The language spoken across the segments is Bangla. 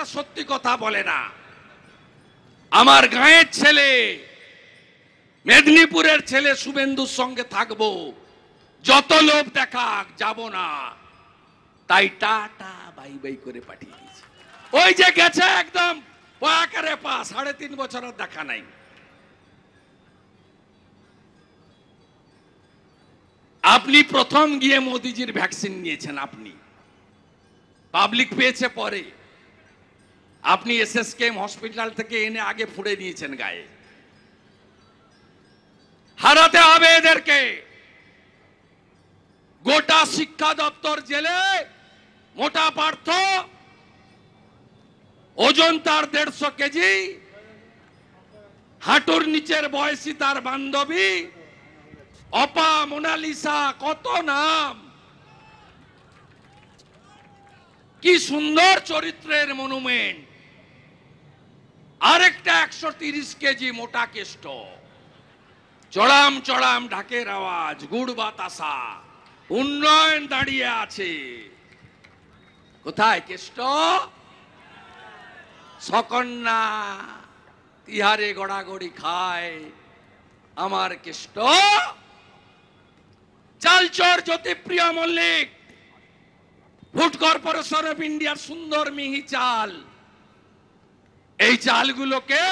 একটা সত্যি কথা বলে না। আমার গাঁয়ের ছেলে, মেদিনীপুরের ছেলে শুভেন্দুর সঙ্গে থাকবো, যত লোভ দেখাক যাব না, তাই টাটা বাই বাই করে পাঠিয়ে দিয়েছে। ওই যে গেছে একদম পয়াকারে পা, 3.5 বছরের দেখা নাই। আপনি প্রথম গিয়ে মোদিজির ভ্যাকসিন নিয়েছেন, আপনি পাবলিক পেয়েছে পরে। আপনি এসএসকেএম হসপিটাল থেকে এনে আগে ফুড়ে নিয়েছেন গায়ে। হারাতে হবে এদেরকে। গোটা শিক্ষা দপ্তর জেলে মোটা পার্থ, ওজন তার 150 কেজি, হাঁটুর নিচের বয়সী তার বান্ধবী, অপা, মোনালিসা, কত নাম। কি সুন্দর চরিত্রের মনুমেন্ট। আরেকটা 130 কেজি মোটা কেষ্ট, চড়াম চড়াম ঢাকের আওয়াজ, গুড় বাতাসা, উন্নয়ন দাঁড়িয়ে আছে। কোথায় কেষ্ট? সকন্যা তিহারে গড়াগড়ি খায় আমার কেষ্ট। চালচর Jyotipriya Mallick, food corporation of ইন্ডিয়ার সুন্দর মিহি চাল, এই চালগুলোকে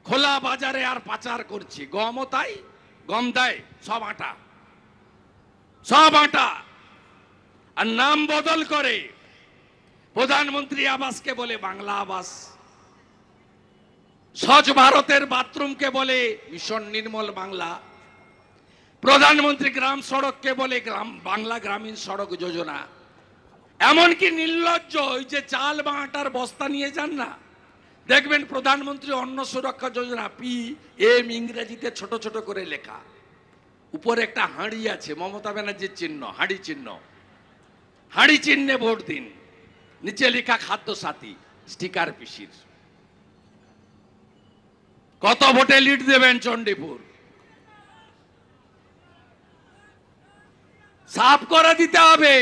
খোলা বাজারে আর পাচার করছে। গমও তাই, গম দেয় সব আটা, সব আটা। আর নাম বদল করে প্রধানমন্ত্রী আবাসকে বলে বাংলা আবাস, স্বচ্ছ ভারতের বাথরুমকে বলে মিশন নির্মল বাংলা, প্রধানমন্ত্রী গ্রাম সড়ককে বলে বাংলা গ্রামীণ সড়ক যোজনা। এমনকি নির্লজ্জ, ওই যে চাল বা আটার বস্তা নিয়ে যান না, দেখবেন প্রধানমন্ত্রী অন্ন সুরক্ষা যোজনা, PM ইংরেজিতে ছোট ছোট করে লেখা, উপরে একটা হাঁড়ি আছে, মমতা ব্যানার্জির চিহ্ন, হাঁড়ি চিহ্ন। হাঁড়ি চিহ্নে ভোট দিন, নিচে লেখা খাদ্য সাথী, স্টিকার পিসির। কত ভোটে লিড দেবেন চণ্ডীপুর? সাফ করে দিতে হবে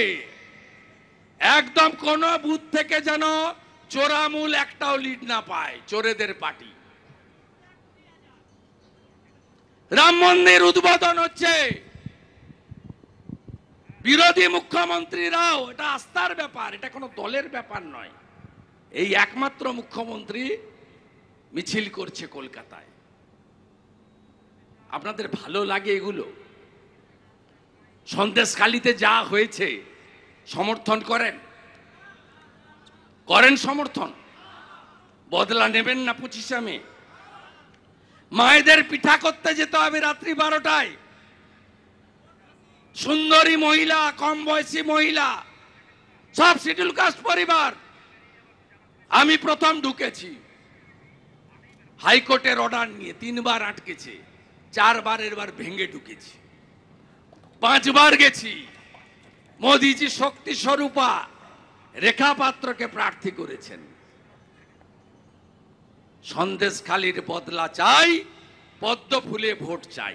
একদম, কোন বুথ থেকে যেন চোরামূল একটাও লিড না পায়, চোরেদের পার্টি। রাম মন্দির উদ্বোধন হচ্ছে, বিরোধী মুখ্যমন্ত্রীরাও, এটা আস্থার ব্যাপার, এটা কোনো দলের ব্যাপার নয়। এই একমাত্র মুখ্যমন্ত্রী মিছিল করছে কলকাতায়। আপনাদের ভালো লাগে এগুলো? সন্দেশখালিতে যা হয়েছে সমর্থন করেন? করেন সমর্থন? বদলা নেবেন না 25শে মে? মায়েদের পিঠা করতে যেতে হবে রাত্রি 12টায়, সুন্দরী মহিলা, কম বয়সী মহিলা, সব শিডিউল কাস্ট পরিবার। আমি প্রথম ঢুকেছি, হাইকোর্টের অর্ডার নিয়ে 3 বার আটকেছে, 4 বারের বার ভেঙে ঢুকেছি, 5 বার গেছি। মোদিজি শক্তি স্বরূপা রেখা পাত্রকে প্রার্থী করেছেন। সন্দেশখালির বদলা চাই, পদ্ম ফুলে ভোট চাই।